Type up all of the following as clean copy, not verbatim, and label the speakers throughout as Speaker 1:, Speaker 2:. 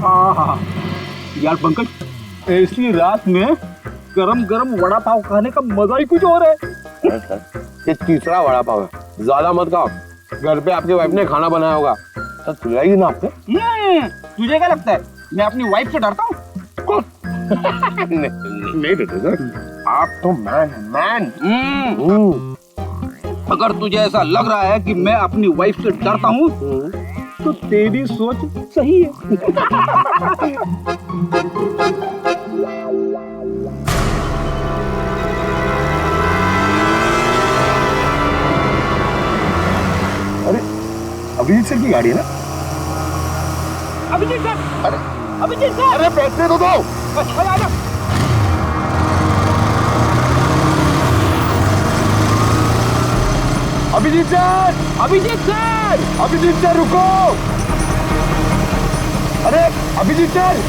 Speaker 1: हाँ यार पंकज, ऐसी रात में गरम गरम वड़ा पाव खाने का मजा ही कुछ और है।
Speaker 2: ये तीसरा वड़ा पाव है, ज्यादा मत खाओ। घर पे आपकी वाइफ ने खाना बनाया होगा, सर खिलाएगी ना आपने?
Speaker 1: तुझे क्या लगता है मैं अपनी वाइफ से डरता हूँ?
Speaker 2: नहीं डरते सर, आप तो मैन।
Speaker 1: अगर तुझे ऐसा लग रहा है कि मैं अपनी वाइफ से डरता हूँ तो तेरी सोच सही है।
Speaker 2: अरे अभिजीत सर की गाड़ी है ना?
Speaker 1: अभिजीत सर, अभिजीत सर,
Speaker 2: अरे पैसे तो दो।
Speaker 1: अच्छा
Speaker 2: Abhijeet sir,
Speaker 1: Abhijeet sir,
Speaker 2: Abhijeet sir रुको। अरे Abhijeet sir,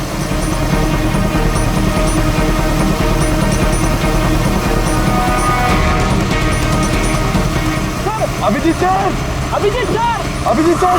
Speaker 2: Abhijeet sir,
Speaker 1: Abhijeet sir,
Speaker 2: Abhijeet sir.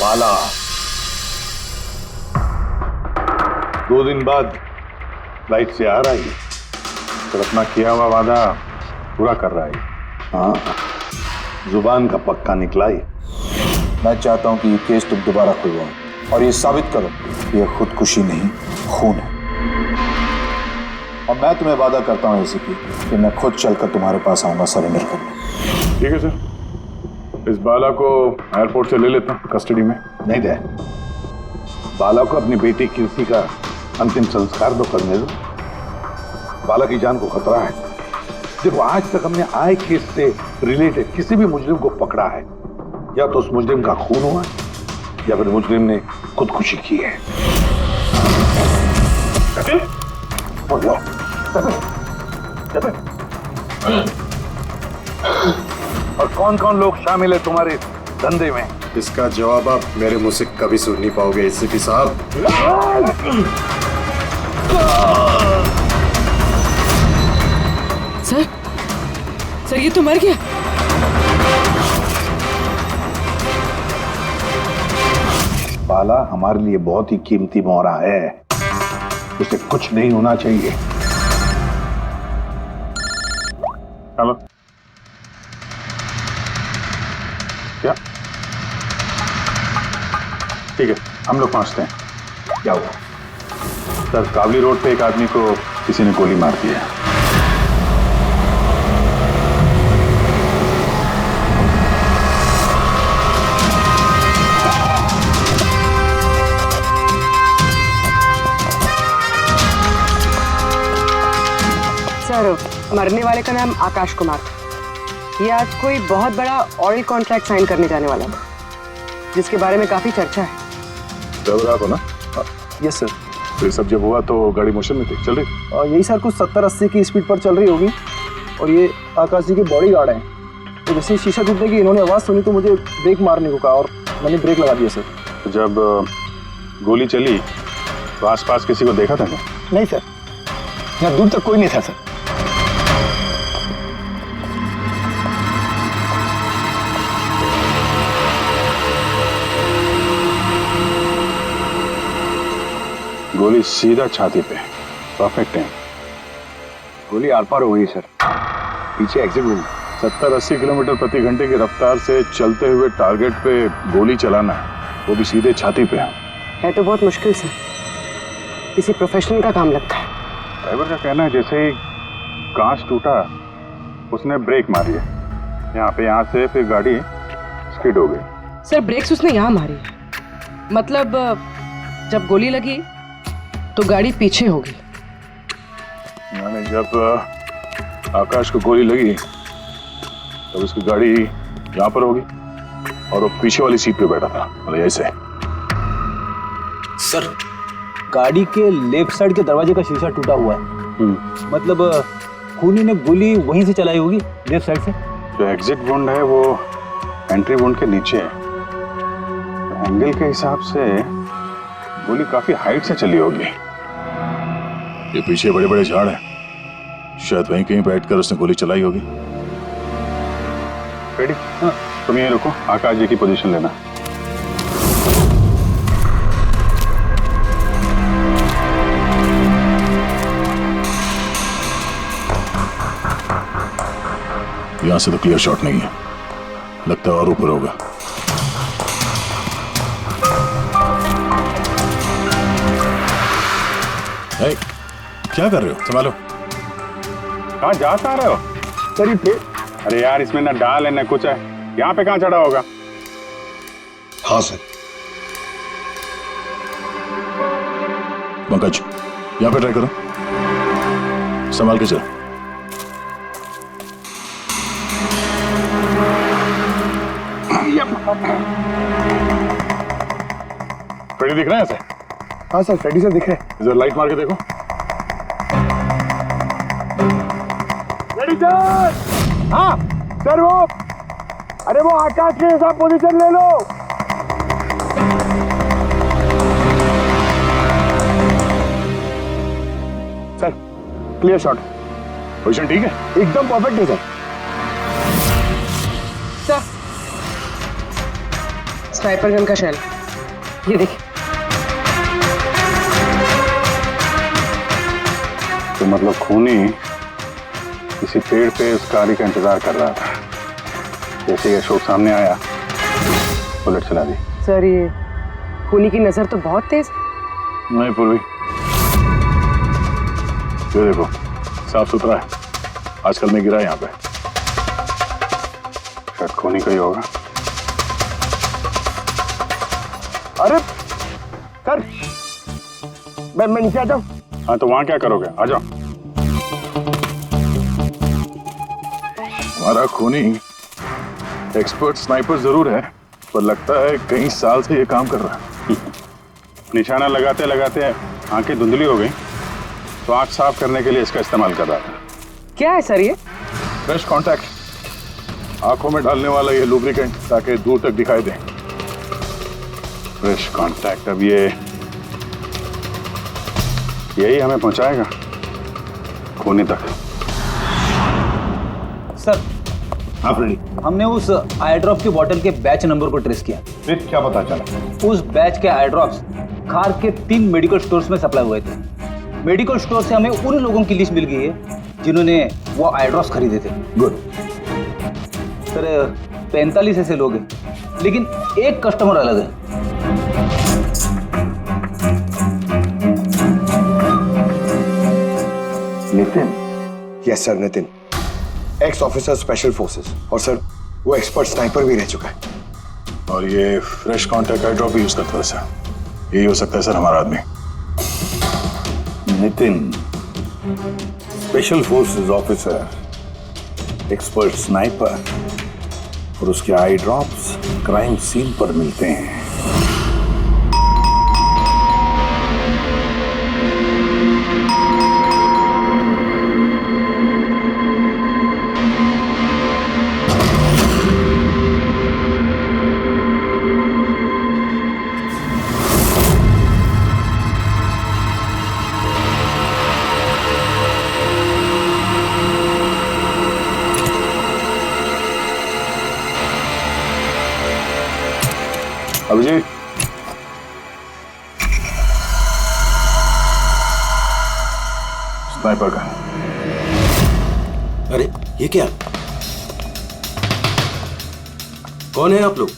Speaker 3: बाला 2 दिन बाद फ्लाइट से आ रहा है तो अपना किया हुआ वादा पूरा कर रहा है। हाँ, जुबान का पक्का निकला ही।
Speaker 4: मैं चाहता हूं कि ये केस तुम दोबारा खुलवाओ और ये साबित करो कि ये खुदकुशी नहीं खून है। और मैं तुम्हें वादा करता हूं एसीपी कि मैं खुद चलकर तुम्हारे पास आऊंगा सरेंडर करने।
Speaker 3: ठीक है सर, इस बाला को एयरपोर्ट से ले लेता हूँ कस्टडी में।
Speaker 4: नहीं दे,
Speaker 3: बाला को अपनी बेटी कीर्ति का अंतिम संस्कार तो करने दो। बाला की जान को खतरा है। देखो, आज तक हमने आए केस से रिलेटेड किसी भी मुजरिम को पकड़ा है, या तो उस मुजरिम का खून हुआ या फिर मुजरिम ने खुदकुशी की है। और कौन कौन लोग शामिल है तुम्हारे धंधे में?
Speaker 5: इसका जवाब आप मेरे मुंह से कभी सुन नहीं पाओगे एसीपी साहब।
Speaker 6: सर ये तो मर गया।
Speaker 3: बाला हमारे लिए बहुत ही कीमती मोहरा है, उसे कुछ नहीं होना चाहिए। हेलो, क्या? ठीक है, हम लोग पहुंचते हैं। क्या हुआ? सर, काबली रोड पे एक आदमी को किसी ने गोली मार दी है।
Speaker 6: सर, मरने वाले का नाम आकाश कुमार था। ये आज कोई बहुत बड़ा ऑयल कॉन्ट्रैक्ट साइन करने जाने वाला था, जिसके बारे में काफी चर्चा है।
Speaker 3: रहा को ना?
Speaker 4: Yes sir.
Speaker 3: तो ये सब जब हुआ तो गाड़ी मोशन में थी, चल रही?
Speaker 4: यही सर कुछ 70-80 की स्पीड पर चल रही होगी। और ये आकाश जी के बॉडी गार्ड हैं। तो जैसे ही शीशा टूटने की इन्होंने आवाज़ सुनी तो मुझे ब्रेक मारने को कहा और मैंने ब्रेक लगा दिया सर।
Speaker 3: तो जब गोली चली तो आसपास किसी को देखा था क्या?
Speaker 4: नहीं सर, यहाँ दूर तक कोई नहीं था सर।
Speaker 3: गोली सीधा छाती पे, परफेक्ट टाइम।
Speaker 4: गोली आर पार हो गई सर, पीछे एग्जिट रूम।
Speaker 3: 70-80 किलोमीटर प्रति घंटे की रफ्तार से चलते हुए टारगेट पे गोली चलाना, वो भी सीधे छाती पे।
Speaker 6: है तो बहुत मुश्किल से, किसी प्रोफेशनल का काम लगता है।
Speaker 3: ड्राइवर का कहना है जैसे ही कांच टूटा उसने ब्रेक मारी है यहाँ से, फिर गाड़ी स्किड हो गई।
Speaker 6: सर ब्रेक्स उसने यहाँ मारी, मतलब जब गोली लगी तो गाड़ी पीछे होगी।
Speaker 3: यानी जब आकाश को गोली लगी तब उसकी गाड़ी यहाँ पर होगी और वो पीछे वाली सीट पे बैठा था, मतलब ऐसे।
Speaker 1: सर गाड़ी के लेफ्ट साइड के दरवाजे का शीशा टूटा हुआ है, मतलब खूनी ने गोली वहीं से चलाई होगी, लेफ्ट साइड से।
Speaker 3: जो एग्जिट वुंड है वो एंट्री वुंड के नीचे है, एंगल के हिसाब से गोली काफी हाइट से चली होगी। ये पीछे बड़े बड़े झाड़ हैं, शायद वहीं कहीं बैठकर उसने गोली चलाई होगी। रेडी? हाँ, तुम यहीं रुको, आकाश जी की पोजीशन लेना। यहां से तो क्लियर शॉट नहीं है, लगता है और ऊपर होगा। hey, क्या कर रहे हो? संभालो। कहाँ जा रहे हो? सर पे। अरे यार इसमें ना डाल है ना कुछ है, यहाँ पे कहाँ चढ़ा होगा?
Speaker 5: हाँ सर।
Speaker 3: पंकज यहाँ पे ट्राई करो, संभाल के चलो। फ्रेडी दिख रहा है ऐसे?
Speaker 5: हाँ सर, फ्रेडी सर दिख रहे हैं।
Speaker 3: इधर लाइट मार के देखो।
Speaker 2: Ready sir? हाँ सर, वो अरे वो आकाश के साथ पोजीशन ले लो। Sir clear shot.
Speaker 3: पोजीशन ठीक है?
Speaker 2: एकदम परफेक्ट है सर।
Speaker 6: सर स्नाइपर गन का शेल, ये देखिए।
Speaker 3: तो मतलब खूनी किसी पेड़ पे उस गाड़ी का इंतजार कर रहा था, जैसे ही अशोक सामने आया बुलेट चला दी।
Speaker 6: सर ये खूनी की नजर तो बहुत तेज है।
Speaker 3: नहीं पूर्वी, ये देखो साफ सुथरा है, आजकल में गिरा है यहाँ पे, शायद खूनी का ही होगा।
Speaker 2: अरे सर मैं नीचे आ जाऊं?
Speaker 3: हाँ तो वहां क्या करोगे? आ जाओ। हमारा खूनी एक्सपर्ट स्नाइपर जरूर है, पर लगता है कई साल से ये काम कर रहा है। निशाना लगाते लगाते आंखें धुंधली हो गई, तो आंख साफ करने के लिए इसका इस्तेमाल कर रहा था।
Speaker 6: क्या है सर ये?
Speaker 3: फ्रेश कांटेक्ट, आंखों में डालने वाला ये लुब्रिकेंट, ताकि दूर तक दिखाई दे। फ्रेश कांटेक्ट, अब यही हमें पहुंचाएगा खूनी तक।
Speaker 1: सर
Speaker 3: हाँ फ्रेडी,
Speaker 1: हमने उस आई ड्रॉप की बोतल के बैच नंबर को ट्रेस किया।
Speaker 3: फिर क्या पता चला?
Speaker 1: उस बैच के आई ड्रॉप्स खार के 3 मेडिकल स्टोर्स में सप्लाई हुए थे। मेडिकल स्टोर से हमें उन लोगों की लिस्ट मिल गई है जिन्होंने वो आई ड्रॉप्स खरीदे थे।
Speaker 3: गुड।
Speaker 1: सर 45 ऐसे लोग हैं, लेकिन एक कस्टमर अलग है।
Speaker 3: Nitin?
Speaker 5: Yes sir, Nitin, x officer special forces, और सर वो एक्सपर्ट स्नाइपर भी रह चुका है।
Speaker 3: और ये फ्रेश कांटेक्ट आई ड्रॉप भी यूज करता है सर। यही हो सकता है सर हमारा आदमी।
Speaker 7: Nitin, special forces officer, expert sniper और उसके आई ड्रॉप्स क्राइम सीन पर मिलते हैं।
Speaker 3: अभिजीत, स्नाइपर का।
Speaker 5: अरे ये क्या?
Speaker 8: कौन है आप लोग?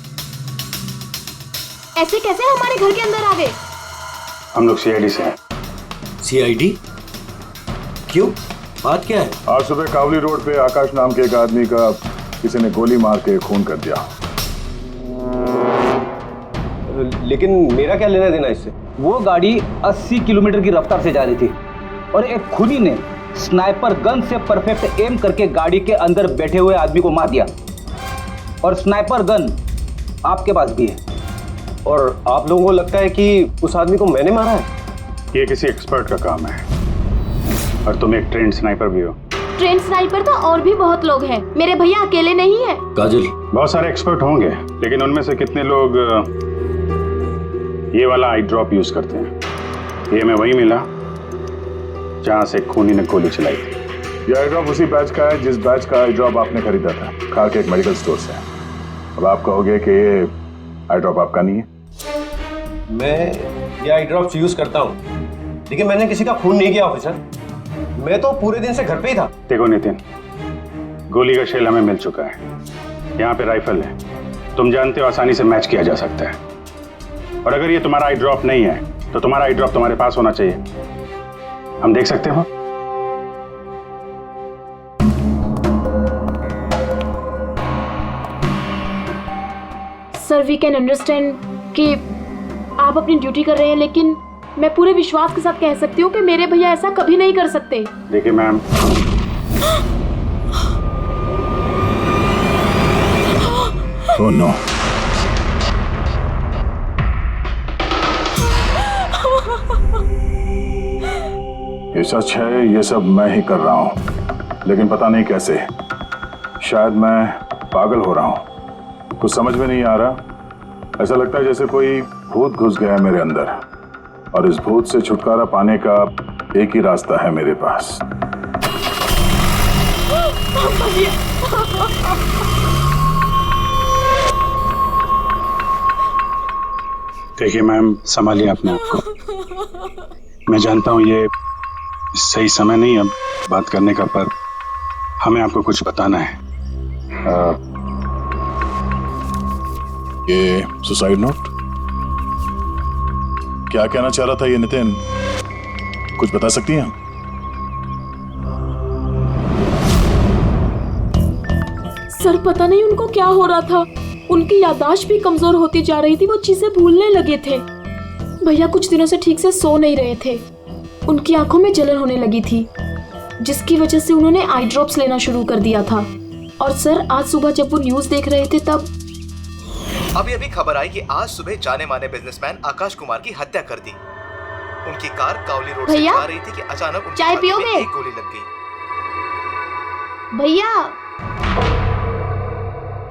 Speaker 9: ऐसे कैसे हमारे घर के अंदर आ गए?
Speaker 7: हम लोग सीआईडी से हैं।
Speaker 8: सीआईडी? क्यों, बात क्या है?
Speaker 3: आज सुबह कावली रोड पे आकाश नाम के एक आदमी का किसी ने गोली मार के खून कर दिया।
Speaker 2: लेकिन मेरा क्या लेना देना इससे?
Speaker 1: वो गाड़ी 80 किलोमीटर की रफ्तार से जा रही थी और एक खूनी ने स्नाइपर गन से परफेक्ट एम करके गाड़ी के अंदर बैठे हुए आदमी को मार दिया। और स्नाइपर गन आपके पास भी है।
Speaker 2: और आप लोगों को लगता है कि उस आदमी को मैंने मारा है?
Speaker 7: ये किसी एक्सपर्ट का काम है और तुम एक ट्रेंड स्नाइपर भी हो।
Speaker 9: ट्रेंड स्नाइपर तो और भी बहुत लोग हैं, मेरे भैया अकेले नहीं है।
Speaker 8: काजल,
Speaker 7: बहुत सारे एक्सपर्ट होंगे, लेकिन उनमें से कितने लोग ये वाला आई ड्रॉप यूज करते हैं? ये हमें वही मिला जहां से खूनी ने गोली चलाई थी।
Speaker 3: ये आई ड्रॉप उसी बैच का है जिस बैच का आई ड्रॉप आपने खरीदा था खार के एक मेडिकल स्टोर से। अब आप कहोगे कि ये आई ड्रॉप आपका नहीं है।
Speaker 2: मैं ये आई ड्रॉप्स यूज करता हूँ, लेकिन मैंने किसी का खून नहीं किया ऑफिसर। मैं तो पूरे दिन से घर पे ही था।
Speaker 7: देखो नितिन, गोली का शेल हमें मिल चुका है, यहाँ पे राइफल है, तुम जानते हो आसानी से मैच किया जा सकता है। और अगर ये तुम्हारा आई ड्रॉप नहीं है तो तुम्हारा आई ड्रॉप तुम्हारे पास होना चाहिए। हम देख सकते हो?
Speaker 9: सर, वी कैन अंडरस्टैंड कि आप अपनी ड्यूटी कर रहे हैं, लेकिन मैं पूरे विश्वास के साथ कह सकती हूँ कि मेरे भैया ऐसा कभी नहीं कर सकते।
Speaker 7: देखिए मैम,
Speaker 3: ओह नो, ये सच है, ये सब मैं ही कर रहा हूं, लेकिन पता नहीं कैसे। शायद मैं पागल हो रहा हूं, कुछ समझ में नहीं आ रहा। ऐसा लगता है जैसे कोई भूत घुस गया है मेरे अंदर, और इस भूत से छुटकारा पाने का एक ही रास्ता है मेरे पास।
Speaker 7: देखिए मैम, संभालिए अपने आप को। मैं जानता हूँ ये सही समय नहीं है बात करने का, पर हमें आपको कुछ बताना है।
Speaker 3: ये सुसाइड नोट? क्या कहना चाह रहा था ये नितिन, कुछ बता सकती हैं?
Speaker 9: सर, पता नहीं उनको क्या हो रहा था, उनकी याददाश्त भी कमजोर होती जा रही थी, वो चीजें भूलने लगे थे। भैया कुछ दिनों से ठीक से सो नहीं रहे थे, उनकी आंखों में जलन होने लगी थी, जिसकी वजह से उन्होंने आई ड्रॉप्स लेना शुरू कर दिया था। और सर, आज सुबह जब वो न्यूज देख रहे थे तब
Speaker 10: अभी अभी खबर आई कि आज सुबह जाने माने बिजनेसमैन आकाश कुमार की हत्या कर दी। उनकी कार कावली रोड से जा रही थी कि अचानक उनकी
Speaker 9: चाय
Speaker 10: छाती में
Speaker 9: पियोगे?
Speaker 10: एक गोली लग गई।
Speaker 9: भैया,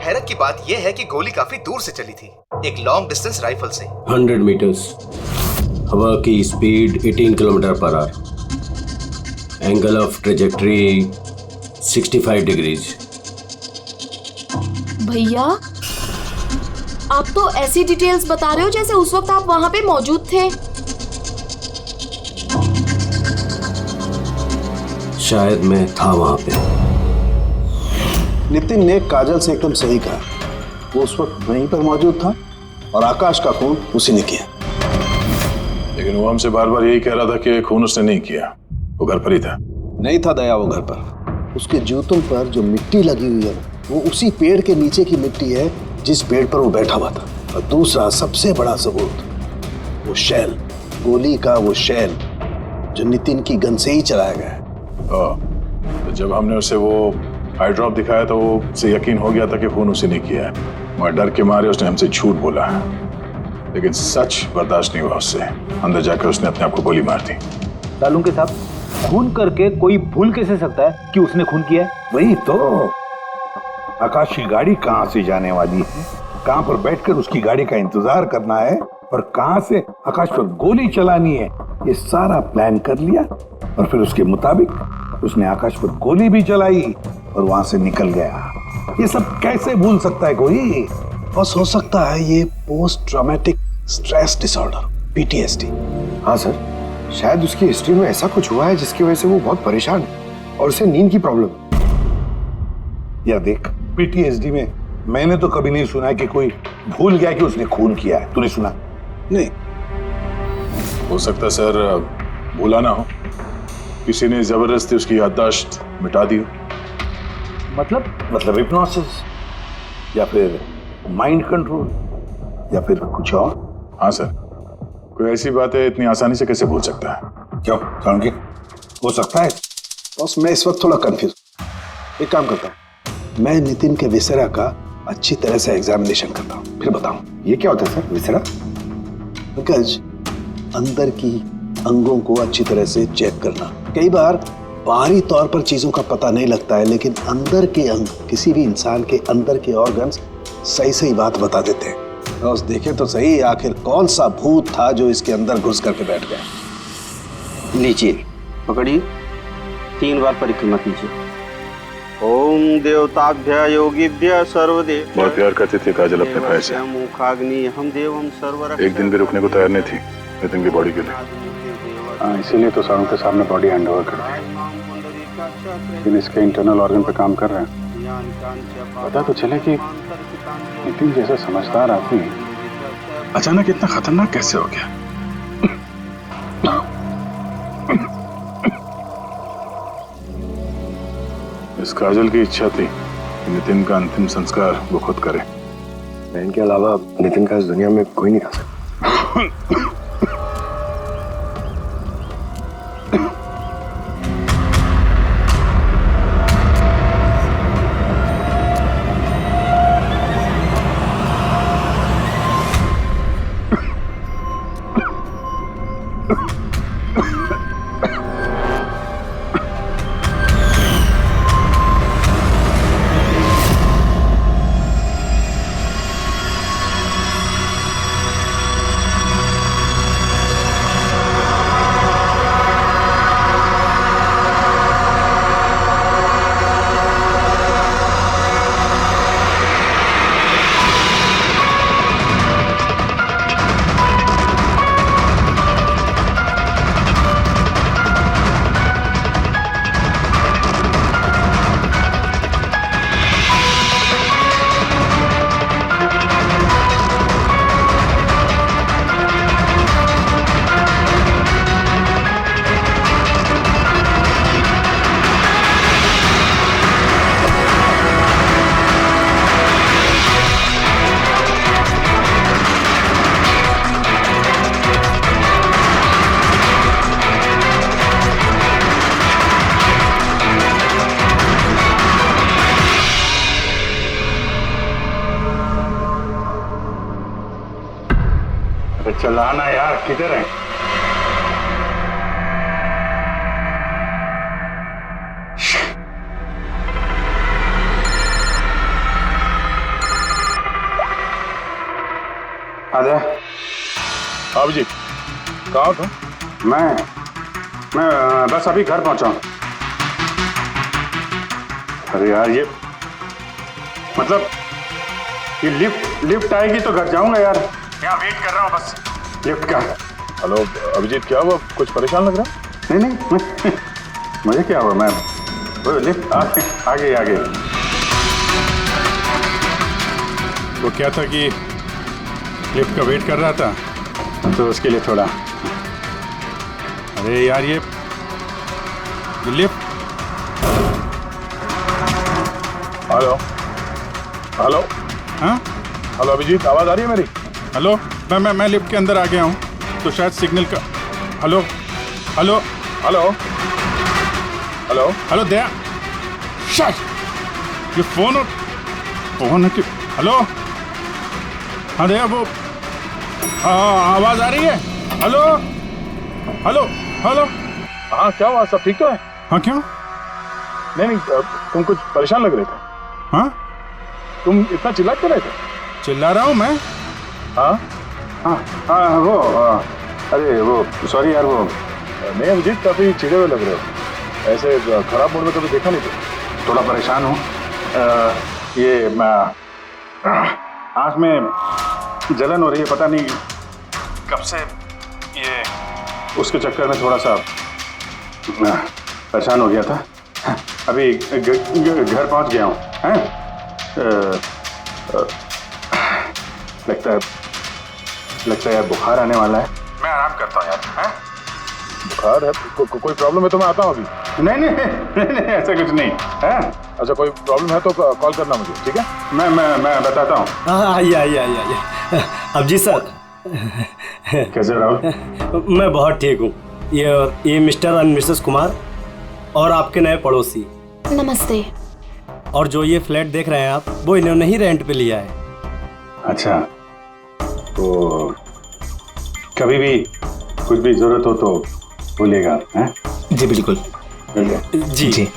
Speaker 10: हैरत की बात यह है कि गोली काफी दूर से चली थी, एक लॉन्ग डिस्टेंस राइफल से।
Speaker 8: 100 मीटर्स, हवा की speed 18 kilometre per hour, angle of trajectory 65 degrees.
Speaker 9: भैया, आप तो ऐसी डिटेल्स बता रहे हो जैसे उस वक्त आप वहां पे मौजूद थे।
Speaker 8: शायद मैं था वहां पे।
Speaker 4: नितिन ने काजल से एकदम सही कहा, वो उस वक्त वहीं पर मौजूद था और आकाश का खून उसी ने किया।
Speaker 3: लेकिन वो हमसे बार बार यही कह रहा था कि खून उसने नहीं किया, वो घर पर ही था।
Speaker 4: नहीं था दया वो घर पर, उसके जूतों पर जो मिट्टी लगी हुई है वो उसी पेड़ के नीचे की मिट्टी है जिस पेड़ पर वो बैठा हुआ था। और दूसरा सबसे बड़ा सबूत, वो शैल, गोली का वो शैल जो नितिन की गन से ही चलाया गया है।
Speaker 3: तो जब हमने उसे वो आई ड्रॉप दिखाया तो वो उसे यकीन हो गया था कि खून उसी ने किया है, मगर डर के मारे उसने हमसे झूठ बोला, लेकिन सच बर्दाश्त नहीं हुआ उससे। अंदर जाकर उसने अपने आप को गोली मार दी।
Speaker 1: सालूं के साहब, खून करके कोई भूल कैसे सकता है कि उसने खून किया है?
Speaker 7: वही तो, आकाश की गाड़ी कहाँ से जाने वाली है, कहाँ पर बैठकर उसकी गाड़ी का इंतजार करना है और कहाँ से आकाश पर गोली चलानी है, ये सारा प्लान कर लिया। और फिर उसके मुताबिक उसने आकाश पर गोली भी चलाई और वहां से निकल गया। ये सब कैसे भूल सकता है कोई?
Speaker 4: बस हो सकता है ये post traumatic stress disorder, PTSD।
Speaker 5: हाँ सर, शायद उसकी हिस्ट्री में ऐसा कुछ हुआ है जिसकी वजह से वो बहुत परेशान है और उसे नींद की प्रॉब्लम।
Speaker 7: या देख, PTSD में
Speaker 3: मैंने तो कभी नहीं सुना कि कोई भूल गया कि उसने खून किया है। तूने सुना?
Speaker 4: नहीं, हो सकता है सर भूला ना हो, किसी ने जबरदस्ती उसकी याददाश्त मिटा दी हो।
Speaker 3: मतलब हिप्नोसिस या फिर माइंड कंट्रोल या फिर कुछ और?
Speaker 4: हाँ सर, कोई ऐसी बात है इतनी आसानी से कैसे भूल सकता है?
Speaker 3: क्यों? कारण कि हो सकता है।
Speaker 5: बॉस, मैं इस वक्त थोड़ा कंफ्यूज। एक काम करता हूँ, मैं नितिन के विसरा का अच्छी तरह से एग्जामिनेशन करता हूँ, फिर बताऊँ।
Speaker 2: ये क्या होता है सर, विसरा?
Speaker 5: पंकज, अंदर की अंगों को अच्छी तरह से चेक करना। कई बार बाहरी तौर पर चीजों का पता नहीं लगता है, लेकिन अंदर के अंग, किसी भी इंसान के अंदर के ऑर्गन्स सही सही बात बता देते हैं। बस देखे तो सही, आखिर कौन सा भूत था जो इसके अंदर घुस करके बैठ गया।
Speaker 11: लीजिए, पकड़िए, 3 बार परिक्रमा कीजिए। ओम देवताभ्य योगिभ्य सर्वदेव।
Speaker 4: बहुत प्यार करती थी काजल अपने भाई से।
Speaker 11: मुखाग्नि हम देवम सर्वरक्षक।
Speaker 4: एक दिन भी रुकने को तैयार नहीं थी नितिन की बॉडी के लिए।
Speaker 2: इसीलिए तो सारों के सामने बॉडी हैंडओवर कर दी। लेकिन इसके इंटरनल ऑर्गन पे काम कर रहे हैं। पता तो चले कि नितिन जैसा समझदार आदमी अचानक इतना खतरनाक कैसे हो गया।
Speaker 4: इस काजल की इच्छा थी कि नितिन का अंतिम संस्कार वो खुद करे।
Speaker 5: बहन के अलावा नितिन का इस दुनिया में कोई नहीं कर सकता।
Speaker 2: चलाना यार, किधर है? आजा।
Speaker 4: आप जी कहाँ था?
Speaker 2: मैं बस अभी घर पहुंचा हूं। अरे यार, ये मतलब ये लिफ्ट आएगी तो घर जाऊंगा यार। यहाँ वेट कर रहा हूँ बस लिफ्ट का।
Speaker 4: हेलो अभिजीत, क्या हुआ? कुछ परेशान लग रहा?
Speaker 2: नहीं मुझे क्या हुआ, मैं लिफ्ट आ गई। वो क्या था कि लिफ्ट का वेट कर रहा था तो उसके लिए थोड़ा। अरे यार, ये लिफ्ट।
Speaker 4: हेलो
Speaker 2: हाँ,
Speaker 4: हेलो अभिजीत, आवाज आ रही है मेरी?
Speaker 2: हेलो, मैं लिफ्ट के अंदर आ गया हूँ तो शायद सिग्नल का। हेलो दया, शायद ये फोन है कि। हेलो, हाँ दया, वो आवाज आ रही है? हेलो।
Speaker 4: हाँ, क्या हुआ? सब ठीक तो है?
Speaker 2: हाँ, क्यों?
Speaker 4: नहीं, तुम कुछ परेशान लग रहे थे।
Speaker 2: हाँ,
Speaker 4: तुम इतना चिल्ला क्यों रहे थे?
Speaker 2: चिल्ला रहा हूँ मैं?
Speaker 4: हाँ,
Speaker 2: अरे वो सॉरी यार, वो
Speaker 4: नहीं अभिजीत, काफी चिड़े हुए लग रहे हो। ऐसे खराब मूड में कभी देखा नहीं था।
Speaker 2: थोड़ा परेशान हूँ। ये आँख में जलन हो रही है, पता नहीं कब से। ये उसके चक्कर में थोड़ा सा परेशान हो गया था। अभी घर पहुँच गया हूँ। लगता है यार बुखार आने वाला है। मैं आराम करता हूँ यार। हैं? बुखार है? कोई प्रॉब्लम है तो मैं आता हूँ अभी। नहीं, ऐसा कुछ नहीं है। अच्छा, कोई प्रॉब्लम है तो कॉल करना मुझे, ठीक है? मैं बताता हूँ।
Speaker 12: हाँ, आइए। अभिजीत सर।
Speaker 2: कैसे राहुल?
Speaker 12: मैं बहुत ठीक हूँ। ये मिस्टर एंड मिसेस कुमार और आपके नए पड़ोसी।
Speaker 9: नमस्ते।
Speaker 12: और जो ये फ्लैट देख रहे हैं आप, वो इन्होंने ही रेंट पे लिया है।
Speaker 2: अच्छा, तो कभी भी कुछ भी जरूरत हो तो बोलिएगा। हैं?
Speaker 12: जी बिल्कुल। जी।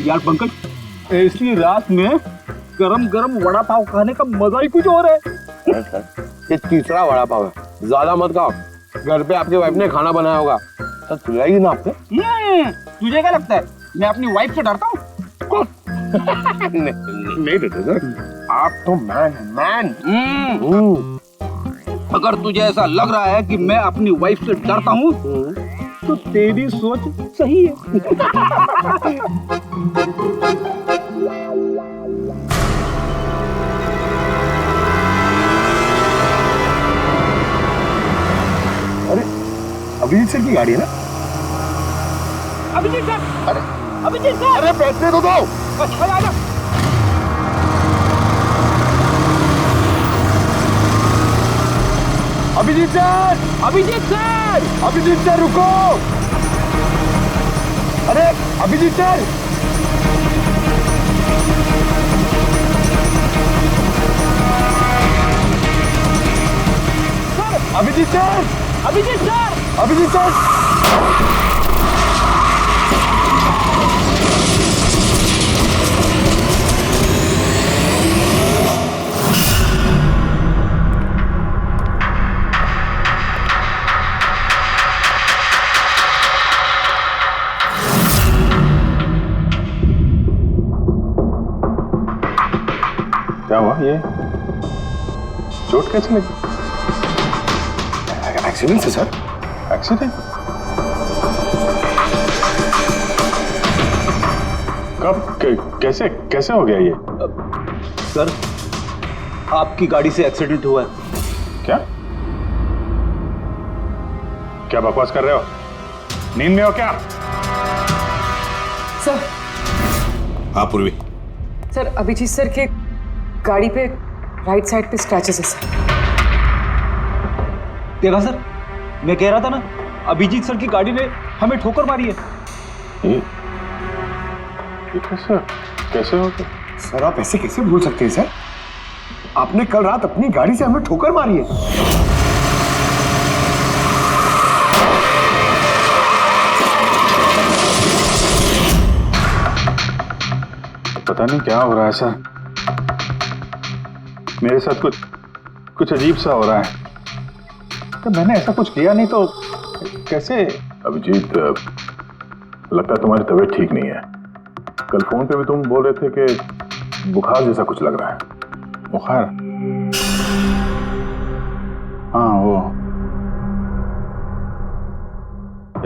Speaker 1: यार पंकज, ऐसी रात में गरम गरम वड़ा पाव खाने का मजा ही कुछ और है।
Speaker 13: ये तीसरा वड़ा पाव है, ज्यादा मत खाओ। घर पे आपकी वाइफ ने खाना बनाया होगा तो खिलाएगी ना आपको।
Speaker 1: तुझे क्या लगता है मैं अपनी वाइफ से डरता हूँ?
Speaker 13: नहीं डरते सर, आप तो मैन।
Speaker 1: अगर तुझे ऐसा लग रहा है कि मैं अपनी वाइफ से डरता हूँ तो तेरी सोच सही है।
Speaker 2: अरे अभिजीत सर की गाड़ी है ना?
Speaker 1: अभिजीत सर!
Speaker 2: अरे पैसे तो दो। अभिजीत सर रुको। अरे अभिजीत सर! अभिजीत सर! क्या हुआ? ये चोट कैसे लगी? एक्सीडेंट है सर। एक्सीडेंट? कब? कैसे हो गया ये?
Speaker 1: सर, आपकी गाड़ी से एक्सीडेंट हुआ है।
Speaker 2: क्या बकवास कर रहे हो? नींद में हो क्या?
Speaker 6: सर।
Speaker 3: हाँ पूर्वी।
Speaker 6: सर, अभिजीत सर के गाड़ी पे राइट साइड पे स्क्रैचेस है सर।
Speaker 1: देखा सर, मैं कह रहा था ना, अभिजीत सर की गाड़ी ने हमें ठोकर मारी है।
Speaker 2: ये कैसे हो गया?
Speaker 13: सर आप ऐसे कैसे भूल सकते हैं सर? आपने कल रात अपनी गाड़ी से हमें ठोकर मारी है।
Speaker 2: पता नहीं क्या हो रहा है सर, मेरे साथ कुछ अजीब सा हो रहा है। तो मैंने ऐसा कुछ किया नहीं तो कैसे? अभिजीत, लगता है तुम्हारी तबीयत ठीक नहीं है। कल फोन पे भी तुम बोल रहे थे कि बुखार जैसा कुछ लग रहा है। बुखार? हाँ वो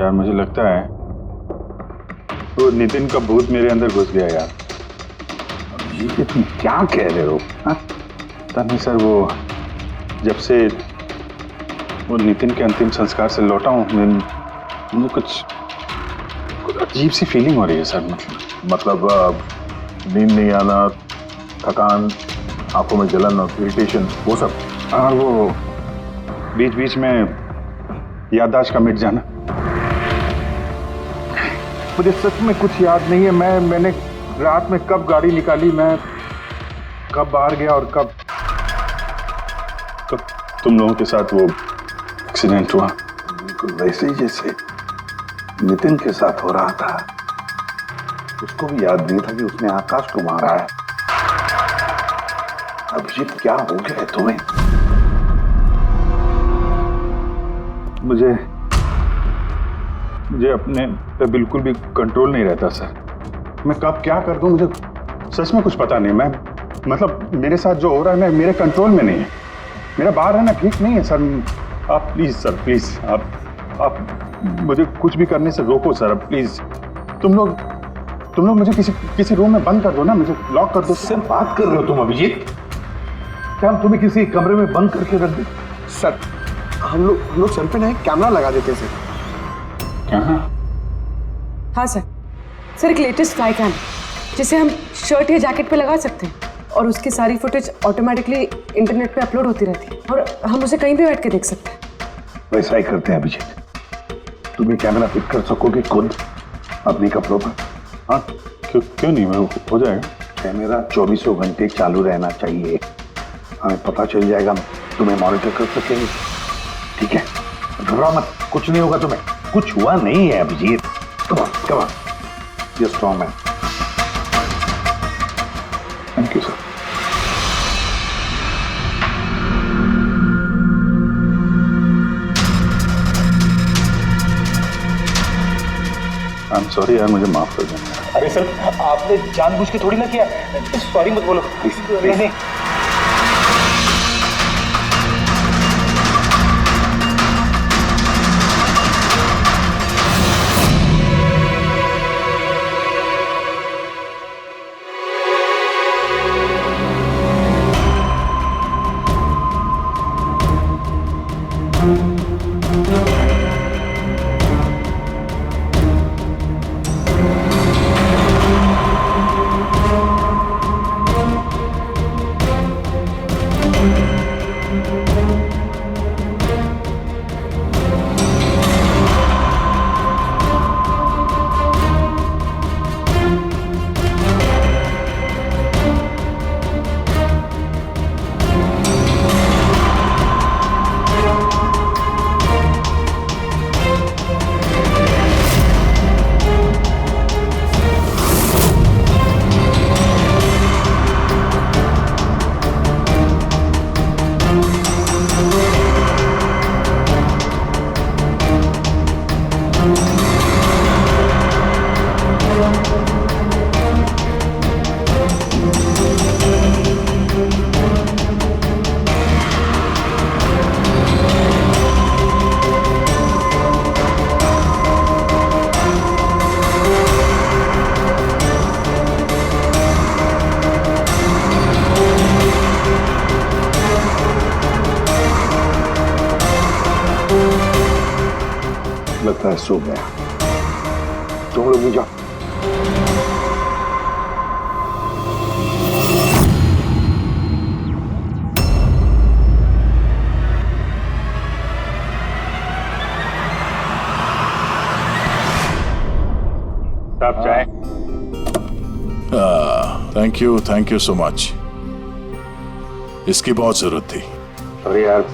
Speaker 2: यार, मुझे लगता है वो नितिन का भूत मेरे अंदर घुस गया यार। ये तुम क्या कह रहे हो? पता नहीं सर, वो जब से वो नितिन के अंतिम संस्कार से लौटा हूँ, मुझे कुछ अजीब सी फीलिंग हो रही है सर। मतलब नींद नहीं आना,
Speaker 3: थकान, आंखों में जलन और इरिटेशन, वो सब?
Speaker 2: और वो बीच बीच में याददाश्त का मिट जाना। मुझे सच में कुछ याद नहीं है। मैंने रात में कब गाड़ी निकाली, मैं कब बाहर गया और कब तुम लोगों के साथ वो एक्सीडेंट हुआ।
Speaker 3: बिल्कुल वैसे ही जैसे नितिन के साथ हो रहा था। उसको भी याद नहीं था कि उसने आकाश को मारा है। अभिजीत, क्या हो गया है तुम्हें?
Speaker 2: मुझे अपने पे बिल्कुल भी कंट्रोल नहीं रहता सर। मैं कब क्या कर दूं, मुझे सच में कुछ पता नहीं। मैं मतलब मेरे साथ जो हो रहा है ना, मेरे कंट्रोल में नहीं है। मेरा बाहर रहना ठीक नहीं है सर। आप प्लीज सर, प्लीज आप मुझे कुछ भी करने से रोको सर, प्लीज। तुम लोग मुझे किसी रूम में बंद कर दो ना, मुझे लॉक कर दो।
Speaker 3: सिर्फ बात कर रहे हो तुम अभिजीत? क्या हम तुम्हें किसी कमरे में बंद करके रख दे?
Speaker 13: सर हम लोग सर पे ना एक कैमरा लगा देते सर।
Speaker 6: हाँ सर एक लेटेस्ट फ्लाई कैम जिसे हम शर्ट या जैकेट पे लगा सकते हैं और उसकी सारी फुटेज ऑटोमेटिकली इंटरनेट पे अपलोड होती रहती है और हम उसे कहीं भी बैठ के देख सकते हैं।
Speaker 3: वैसा ही करते हैं अभिजीत। तुम ये कैमरा फिट कर सकोगे खुद अपने कपड़ों पर?
Speaker 2: हाँ क्यों नहीं, मैं हो जाएगा।
Speaker 3: कैमरा 24 घंटे चालू रहना चाहिए। हमें पता चल जाएगा, तुम्हें मॉनिटर कर सकेंगे। ठीक है, घबराओ मत, कुछ नहीं होगा तुम्हें। कुछ हुआ नहीं है Abhijit. Come on you strong man.
Speaker 2: Thank you sir. I am sorry यार, मुझे माफ कर देना।
Speaker 1: अरे सर, आपने जानबूझ के थोड़ी ना किया। सॉरी मत बोलो। नहीं।
Speaker 3: लगता है सो गया। तुम लोग भी जाओ।
Speaker 2: आप चाहे।
Speaker 14: Thank you so much. इसकी बहुत जरूरत थी।
Speaker 2: अरे यार,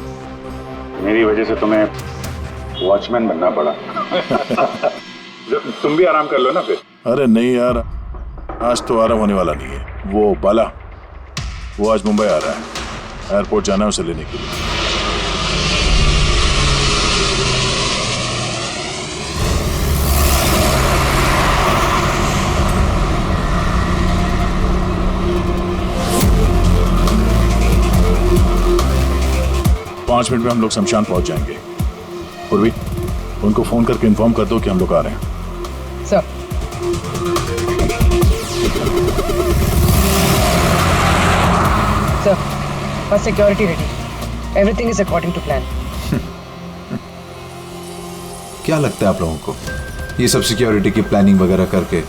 Speaker 2: मेरी वजह से तुम्हें वॉचमैन बनना पड़ा। तुम भी आराम कर लो ना फिर।
Speaker 14: अरे नहीं यार, आज तो आराम होने वाला नहीं है। वो बाला, वो आज मुंबई आ रहा है। एयरपोर्ट जाना है उसे लेने के लिए। 5 मिनट में हम लोग शमशान पहुंच जाएंगे। पूर्वी, उनको फोन करके इन्फॉर्म कर दो कि हम लोग आ रहे हैं।
Speaker 6: सर, बस security ready. Everything is according to plan.
Speaker 4: क्या लगता है आप लोगों को, ये सब सिक्योरिटी की प्लानिंग वगैरह करके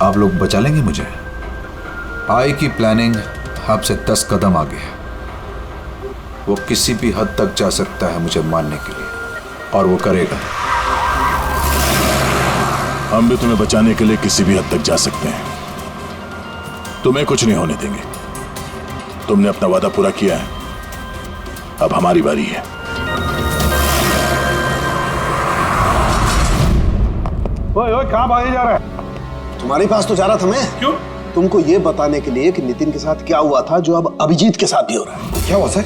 Speaker 4: आप लोग बचा लेंगे मुझे? आई की प्लानिंग आपसे 10 कदम आगे है। वो किसी भी हद तक जा सकता है मुझे मारने के लिए, और वो करेगा।
Speaker 14: हम भी तुम्हें बचाने के लिए किसी भी हद तक जा सकते हैं। तुम्हें कुछ नहीं होने देंगे। तुमने अपना वादा पूरा किया है, अब हमारी बारी है।
Speaker 3: ओए ओए, कहां भागे जा रहा है?
Speaker 5: तुम्हारे पास तो जा रहा था मैं।
Speaker 3: क्यों?
Speaker 5: तुमको ये बताने के लिए कि नितिन के साथ क्या हुआ था, जो अब अभिजीत के साथ भी हो रहा है।
Speaker 3: क्या हुआ सर?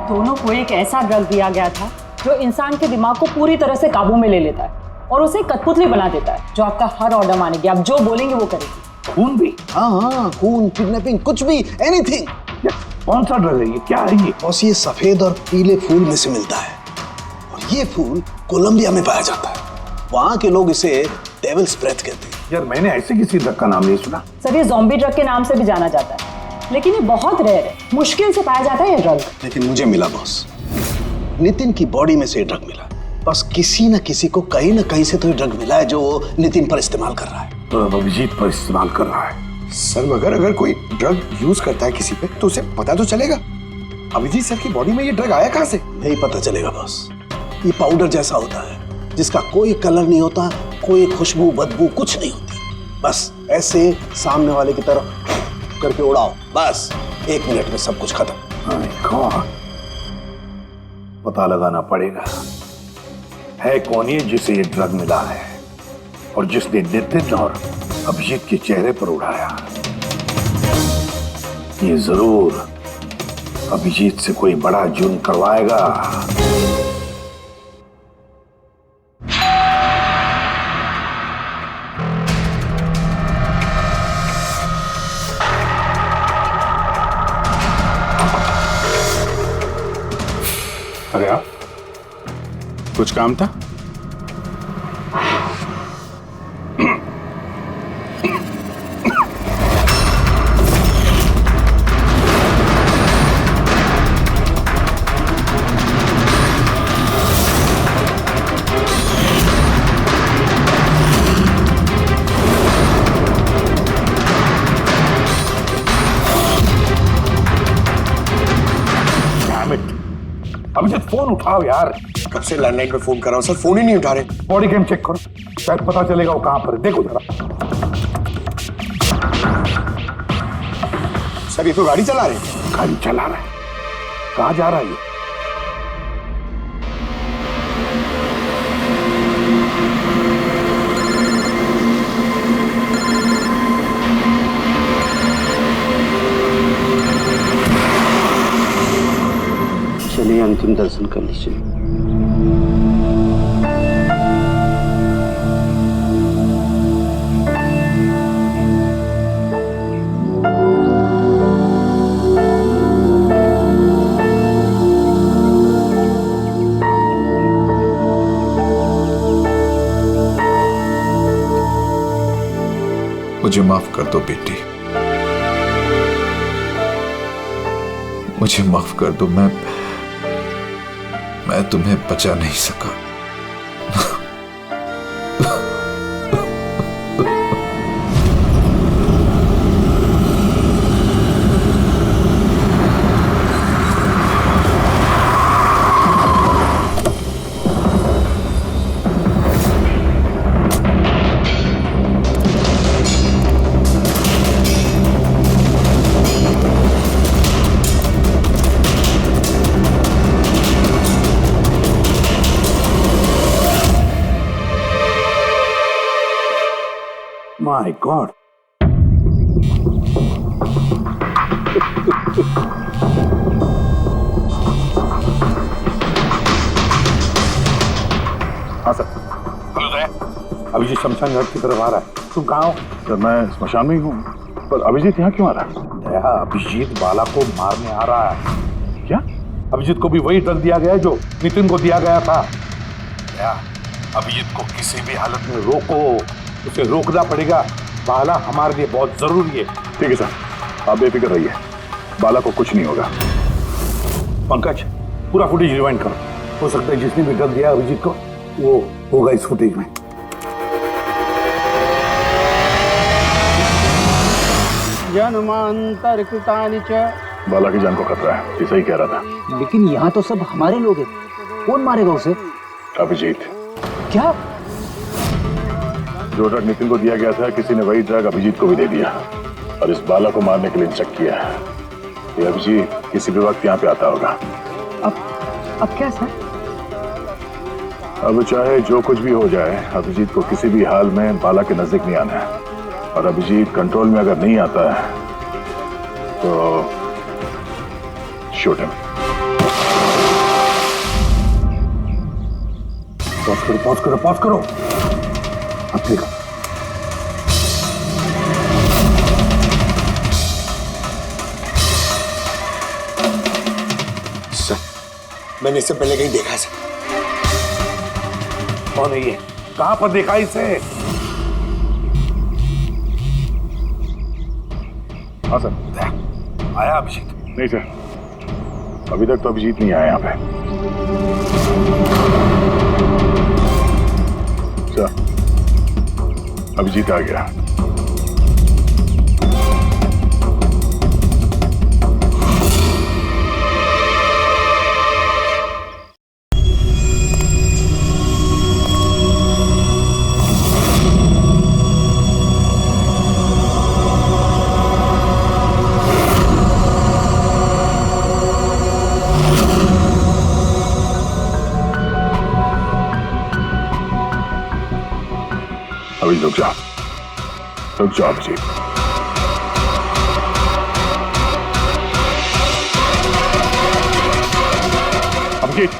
Speaker 15: दोनों को एक ऐसा ड्रग दिया गया था जो इंसान के दिमाग को पूरी तरह से काबू में ले लेता है और उसे कठपुतली बना देता है, जो आपका हर ऑर्डर मानेगी। आप जो बोलेंगे वो करेगी।
Speaker 3: खून भी?
Speaker 5: हाँ, खून, किडनैपिंग, कुछ भी, एनीथिंग।
Speaker 3: कौन सा ड्रग है ये? क्या है ये?
Speaker 5: बॉस, ये सफेद और पीले फूल में से मिलता है, और ये फूल कोलंबिया में पाया जाता है। वहां के लोग इसे डेविल्स ब्रेथ कहते हैं।
Speaker 3: यार, मैंने ऐसे किसी ड्रग का नाम नहीं सुना।
Speaker 15: सर, ये ज़ॉम्बी ड्रग के नाम से भी जाना जाता है, लेकिन ये बहुत रेयर है, मुश्किल से पाया जाता है ये ड्रग।
Speaker 5: लेकिन मुझे मिला बॉस, नितिन की बॉडी में से ये ड्रग मिला। बस किसी न किसी को कहीं ना कहीं से तो ये ड्रग मिला है, जो वो नितिन पर इस्तेमाल कर रहा है।
Speaker 3: तो अभिजीत पर इस्तेमाल कर रहा है।
Speaker 13: सर, मगर अगर कोई ड्रग यूज करता है किसी पे तो उसे पता तो चलेगा। अभिजीत सर की बॉडी में ये ड्रग आया कहां से?
Speaker 5: नहीं पता चलेगा बॉस। ये पाउडर जैसा होता है, जिसका कोई कलर नहीं होता, कोई खुशबू बदबू कुछ नहीं होती। बस ऐसे सामने वाले की तरफ करके उड़ाओ, बस 1 मिनट में सब कुछ खत्म।
Speaker 3: पता लगाना पड़ेगा है कौन ये जिसे ये ड्रग मिला है, और जिसने नितिन और अभिजीत के चेहरे पर उड़ाया। ये जरूर अभिजीत से कोई बड़ा जुर्म करवाएगा।
Speaker 2: अरे आप, कुछ काम था?
Speaker 3: अभिजीत, फोन उठाओ यार।
Speaker 13: कब से लैंडलाइन पे फोन कर रहा हूं सर, फोन ही नहीं उठा रहे।
Speaker 3: बॉडी कैम चेक करो, शायद पता चलेगा वो कहां पर है। देखो जरा।
Speaker 13: सर, ये तो गाड़ी चला रहे हैं।
Speaker 3: गाड़ी चला रहा है? कहां जा रहा है ये?
Speaker 11: चलिए अंतिम दर्शन कर लीजिए।
Speaker 4: मुझे माफ कर दो बेटी, मुझे माफ कर दो। मैं तुम्हें बचा नहीं सका।
Speaker 3: My God. हाँ सर। हेलो दया, अभिजीत शमशान घाट की तरफ आ रहा है। तुम कहाँ हो?
Speaker 2: सर, मैं स्मशान में ही हूँ, पर अभिजीत यहाँ क्यों आ रहा है?
Speaker 3: दया, अभिजीत बाला को मारने आ रहा है। क्या? अभिजीत को भी वही ड्रग दिया गया है जो नितिन को दिया गया था। दया, अभिजीत को किसी भी हालत में रोको, उसे रोकना पड़ेगा। बाला हमारे लिए बहुत जरूरी है।
Speaker 2: ठीक है सर, आप बेफिक्र रहिए, बाला को कुछ नहीं होगा।
Speaker 3: पंकज, पूरा फुटेज रिवाइंड करो। हो सकता है जिसने भी ड्रग दिया अभिजीत को वो होगा इस फुटेज में।
Speaker 2: जन्मांतरकृतानि च।
Speaker 14: बाला की जान को खतरा है, ये सही कह रहा था।
Speaker 1: लेकिन यहाँ तो सब हमारे लोग हैं, कौन मारेगा उसे?
Speaker 14: अभिजीत।
Speaker 1: क्या?
Speaker 14: जो ड्रग नितिन को दिया गया था, किसी ने वही ड्रग अभिजीत को भी दे दिया और इस बाला को मारने के लिए इंस्ट्रक्ट किया है। ये अभिजीत किसी भी वक्त यहाँ पे आता होगा।
Speaker 6: अब क्या सर?
Speaker 14: अब चाहे जो कुछ भी हो जाए, अभिजीत को किसी भी हाल में बाला के नजदीक नहीं आना है। और अभिजीत कंट्रोल में अगर नहीं आता है तो शूट हिम।
Speaker 3: पॉज करो। अब ठीक है।
Speaker 13: सर, मैंने इससे पहले कहीं देखा सर।
Speaker 3: कौन है ये? कहां पर देखा इसे?
Speaker 14: हाँ सर।
Speaker 3: आया अभिजीत?
Speaker 14: नहीं सर, अभी तक तो अभिजीत नहीं आया यहाँ पे। सर, अभिजीत आ गया। अभी रुक जाओ अभिजीत। अभिजीत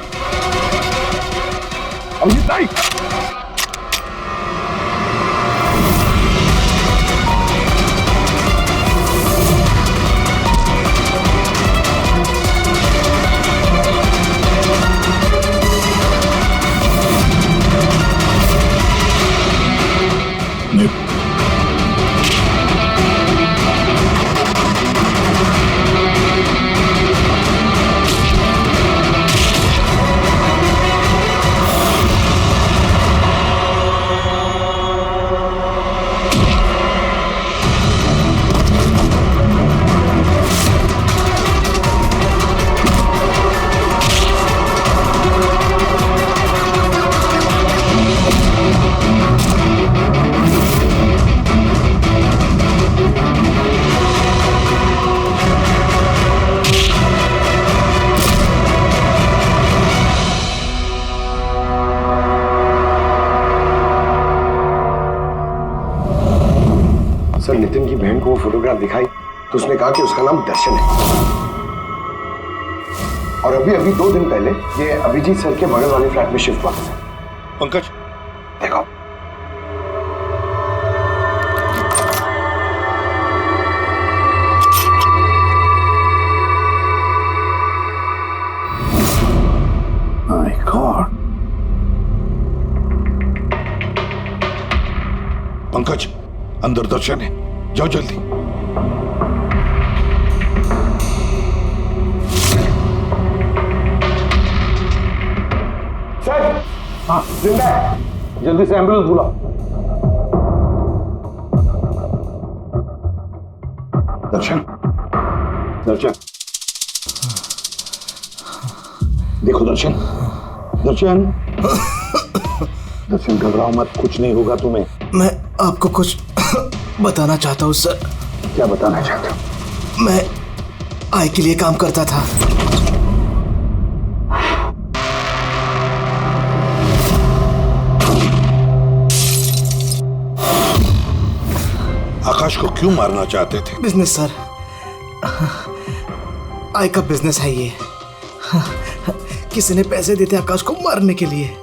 Speaker 14: नहीं।
Speaker 13: सर, नितिन की बहन को वो फोटोग्राफ दिखाई तो उसने कहा कि उसका नाम दर्शन है। और अभी 2 दिन पहले ये अभिजीत सर के बगल वाले फ्लैट में शिफ्ट हुआ था।
Speaker 3: पंकज,
Speaker 13: देखो।
Speaker 3: My God. पंकज, अंदर दर्शन है, जाओ जल्दी।
Speaker 13: सर,
Speaker 3: हाँ
Speaker 13: जिंदा है।
Speaker 3: जल्दी से एम्बुलेंस बुलाओ। दर्शन, देखो दर्शन, घबराओ मत, कुछ नहीं होगा तुम्हें।
Speaker 10: मैं आपको कुछ बताना चाहता हूँ सर।
Speaker 3: क्या बताना चाहते हो?
Speaker 10: मैं आई के लिए काम करता था।
Speaker 3: आकाश को क्यों मारना चाहते थे?
Speaker 10: बिजनेस सर, आई का बिजनेस है ये। किसी ने पैसे देते आकाश को मारने के लिए।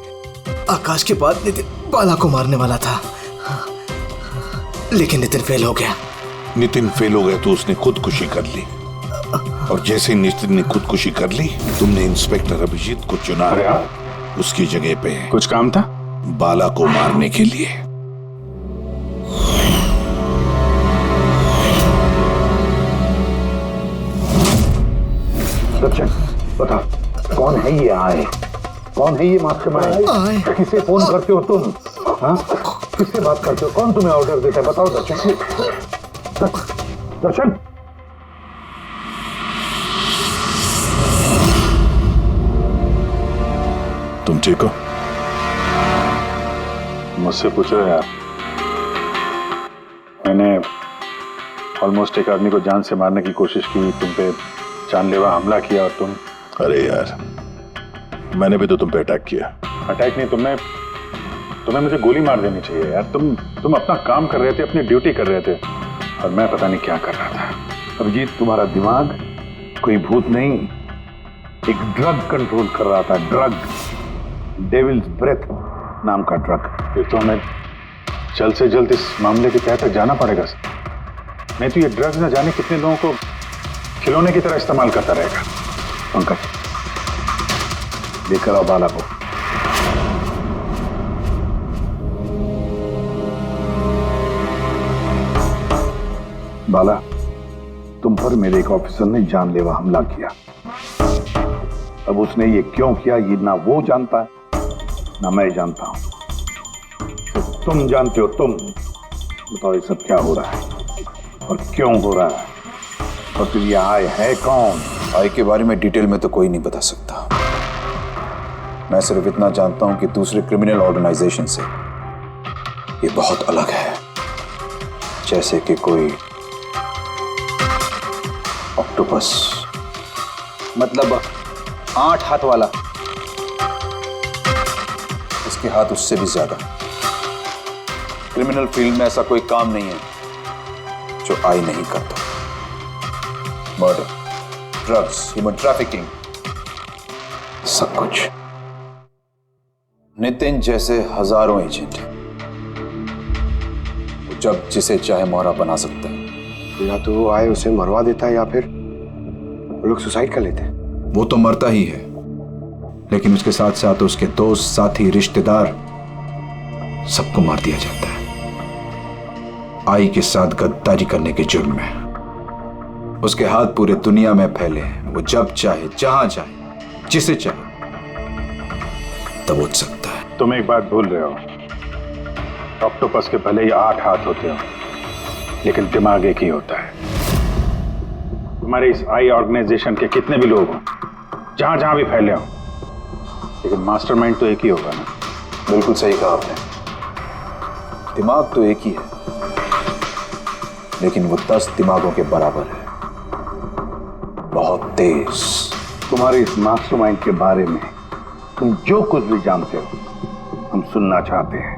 Speaker 10: आकाश के बाद नितिन बाला को मारने वाला था, लेकिन नितिन फेल हो गया।
Speaker 3: नितिन फेल हो गया तो उसने खुदकुशी कर ली, और जैसे ही नितिन ने खुदकुशी कर ली, तुमने इंस्पेक्टर अभिजीत को चुना उसकी जगह पे।
Speaker 2: कुछ काम था?
Speaker 3: बाला को मारने के लिए।
Speaker 14: सचिन, बता, कौन है ये आए? कौन है ये मास्टरमाइंड? किसे फोन करते हो तुम? हाँ, किससे बात करते हो? कौन तुम्हें ऑर्डर देता है? बताओ दर्शन।
Speaker 3: दर्शन,
Speaker 14: तुम ठीक हो?
Speaker 2: मुझसे पूछ रहे यार, मैंने ऑलमोस्ट एक आदमी को जान से मारने की कोशिश की, तुम पे जानलेवा हमला किया और तुम।
Speaker 14: अरे यार, मैंने भी तो तुम पे अटैक किया।
Speaker 2: अटैक नहीं, तुम्हें मुझे गोली मार देनी चाहिए यार। तुम अपना काम कर रहे थे, अपनी ड्यूटी कर रहे थे, और मैं पता नहीं क्या कर रहा था।
Speaker 3: अभिजीत, तुम्हारा दिमाग कोई भूत नहीं, एक ड्रग कंट्रोल कर रहा था। ड्रग, डेविल्स ब्रेथ नाम का ड्रग।
Speaker 2: फिर तो हमें जल्द से जल्द इस मामले के तहत जाना पड़ेगा। नहीं तो ये ड्रग्स न जाने कितने लोगों को खिलौने की तरह इस्तेमाल करता रहेगा।
Speaker 3: पंकज, लेकर आओ बाला को। बाला, तुम पर मेरे एक ऑफिसर ने जानलेवा हमला किया। अब उसने ये क्यों किया, ये ना वो जानता है ना मैं जानता हूं। तो तुम जानते हो। तुम बताओ ये सब क्या हो रहा है और क्यों हो रहा है, और फिर ये आय है कौन?
Speaker 4: आय के बारे में डिटेल में तो कोई नहीं बता सकता। मैं सिर्फ इतना जानता हूं कि दूसरे क्रिमिनल ऑर्गेनाइजेशन से ये बहुत अलग है। जैसे कि कोई ऑक्टोपस।
Speaker 1: मतलब 8 हाथ वाला?
Speaker 4: इसके हाथ उससे भी ज्यादा। क्रिमिनल फील्ड में ऐसा कोई काम नहीं है जो आई नहीं करता। मर्डर, ड्रग्स, ह्यूमन ट्रैफिकिंग, सब कुछ। नितिन जैसे हजारों एजेंट हैं, वो जब जिसे चाहे मोहरा बना सकता है।
Speaker 13: या तो वो आए उसे मरवा देता है, या फिर वो लोग सुसाइड कर लेते हैं।
Speaker 4: वो तो मरता ही है, लेकिन उसके साथ साथ उसके दोस्त, साथी, रिश्तेदार सबको मार दिया जाता है। आई के साथ गद्दारी करने के जुर्म में उसके हाथ पूरे दुनिया में फैले हैं। वो जब चाहे, जहां चाहे, जिसे चाहे दबोच सकता है।
Speaker 2: तुम एक बात भूल रहे हो, ऑक्टोपस के भले ही 8 हाथ होते हो, लेकिन दिमाग एक ही होता है। तुम्हारे इस आई ऑर्गेनाइजेशन के कितने भी लोग हों, जहां जहां भी फैले हो, लेकिन मास्टरमाइंड तो एक ही होगा ना।
Speaker 4: बिल्कुल सही कहा आपने। दिमाग तो एक ही है, लेकिन वो 10 दिमागों के बराबर है, बहुत तेज।
Speaker 3: तुम्हारे इस मास्टरमाइंड के बारे में तुम जो कुछ भी जानते हो हम सुनना चाहते हैं।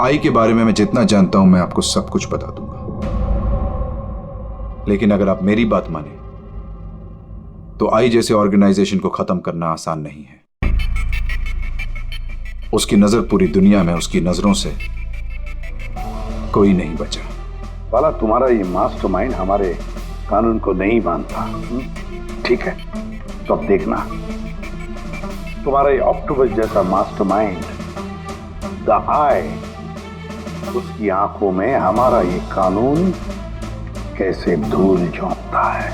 Speaker 4: आई के बारे में मैं जितना जानता हूं मैं आपको सब कुछ बता दूंगा, लेकिन अगर आप मेरी बात माने तो आई जैसे ऑर्गेनाइजेशन को खत्म करना आसान नहीं है। उसकी नजर पूरी दुनिया में, उसकी नजरों से कोई नहीं बचा।
Speaker 3: बाला, तुम्हारा ये मास्टरमाइंड हमारे कानून को नहीं मानता, ठीक है? तो अब देखना, तुम्हारा ये ऑक्टोपस जैसा मास्टरमाइंड, द आई, उसकी आंखों में हमारा ये कानून कैसे धूल झोंकता है।